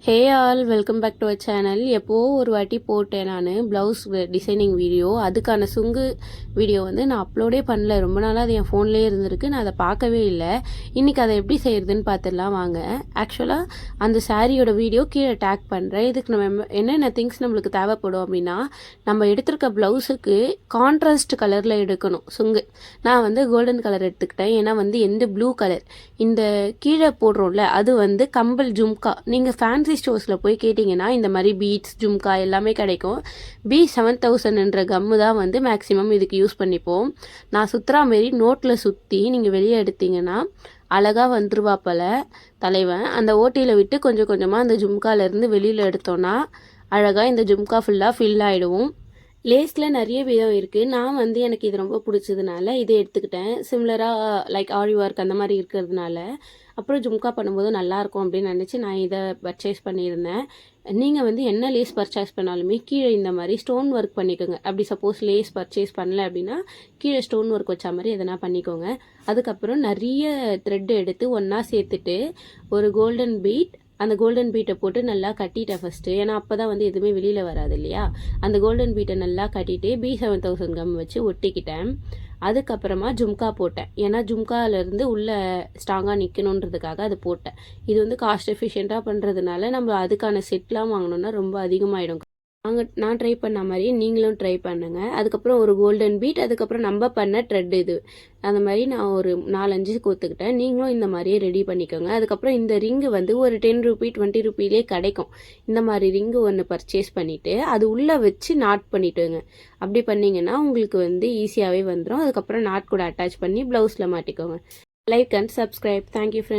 Hey all welcome back to our channel. எப்போது ஒரு வாட்டி போட்டேன் நான் ப்ளவுஸ் டிசைனிங் வீடியோ. அதுக்கான சுங்கு வீடியோ வந்து நான் அப்லோடே பண்ணல. ரொம்ப நாளாக அது என் ஃபோன்லேயே இருந்திருக்கு. நான் அதை பார்க்கவே இல்லை. இன்றைக்கி அதை எப்படி செய்கிறதுன்னு பார்த்துடலாம் வாங்க. ஆக்சுவலாக அந்த சாரியோட வீடியோ கீழே டேக் பண்ணுறேன். இதுக்கு நம்ம என்னென்ன திங்ஸ் நம்மளுக்கு தேவைப்படும் அப்படின்னா, நம்ம எடுத்திருக்க ப்ளவுஸுக்கு கான்ட்ராஸ்ட் கலரில் எடுக்கணும் சுங்கு. நான் வந்து கோல்டன் கலர் எடுத்துக்கிட்டேன். ஏன்னா வந்து எந்த ப்ளூ கலர் இந்த கீழே போடுறோம்ல அது வந்து கம்பல் ஜும்கா. நீங்கள் ஃபேன்சி ஸ்டோர்ஸில் போய் கேட்டிங்கன்னா இந்த மாதிரி பீட்ஸ் ஜும்கா எல்லாமே கிடைக்கும். B7000ன்ற கம்மு தான் வந்து மேக்ஸிமம் இதுக்கு யூஸ் பண்ணிப்போம். நான் சுற்றுறா மாரி நோட்டில் சுற்றி நீங்கள் வெளியே எடுத்தீங்கன்னா அழகாக வந்துருவாப்பல தலைவன். அந்த ஓட்டியில் விட்டு கொஞ்சம் கொஞ்சமாக அந்த ஜும்காலேருந்து வெளியில் எடுத்தோன்னா அழகாக இந்த ஜும்கா ஃபுல்லாக ஃபில் ஆகிடுவோம். லேஸில் நிறைய விதம் இருக்குது. நான் வந்து எனக்கு இது ரொம்ப பிடிச்சதுனால இதை எடுத்துக்கிட்டேன். சிமிலராக லைக் ஆரி ஒர்க் அந்த மாதிரி இருக்கிறதுனால அப்புறம் ஜும்கா பண்ணும்போது நல்லாயிருக்கும் அப்படின்னு நினச்சி நான் இதை பர்ச்சேஸ் பண்ணியிருந்தேன். நீங்கள் வந்து என்ன லேஸ் பர்ச்சேஸ் பண்ணாலுமே கீழே இந்த மாதிரி ஸ்டோன் ஒர்க் பண்ணிக்கோங்க. அப்படி சப்போஸ் லேஸ் பர்ச்சேஸ் பண்ணல அப்படின்னா கீழே ஸ்டோன் ஒர்க் வச்ச மாதிரி எதனா பண்ணிக்கோங்க. அதுக்கப்புறம் நிறைய த்ரெட் எடுத்து ஒன்றா சேர்த்துட்டு ஒரு கோல்டன் பீட், அந்த கோல்டன் பீட்டை போட்டு நல்லா கட்டிட்டேன் ஃபஸ்ட்டு. ஏன்னா அப்போ தான் வந்து எதுவுமே வெளியில் வராது இல்லையா. அந்த கோல்டன் பீட்டை நல்லா கட்டிட்டு B7000 கம் வச்சு ஒட்டிக்கிட்டேன். அதுக்கப்புறமா ஜும்கா போட்டேன். ஏன்னா ஜும்காலேருந்து உள்ளே ஸ்ட்ராங்காக நிற்கணுன்றதுக்காக அது போட்டேன். இது வந்து காஸ்ட் எஃபிஷியண்ட்டாக பண்ணுறதுனால நம்ம அதுக்கான செட்லாம் வாங்கினோன்னா ரொம்ப அதிகமாகிடும். நான் ட்ரை பண்ண மாதிரியே நீங்களும் ட்ரை பண்ணுங்கள். அதுக்கப்புறம் ஒரு கோல்டன் பீட், அதுக்கப்புறம் நம்ம பண்ண த்ரெட் இது அந்த மாதிரி நான் ஒரு 4-5 கோத்துக்கிட்டேன். நீங்களும் இந்த மாதிரியே ரெடி பண்ணிக்கோங்க. அதுக்கப்புறம் இந்த ரிங்கு வந்து ஒரு 10 ரூபி 20 ரூபிலே கிடைக்கும். இந்த மாதிரி ரிங்கு ஒன்று பர்ச்சேஸ் பண்ணிவிட்டு அது உள்ளே வச்சு நாட் பண்ணிவிட்டுங்க. அப்படி பண்ணிங்கன்னா உங்களுக்கு வந்து ஈஸியாகவே வந்துடும். அதுக்கப்புறம் நாட் கூட அட்டாச் பண்ணி ப்ளவுஸில் மாட்டிக்கோங்க. Like and subscribe. Thank you friends.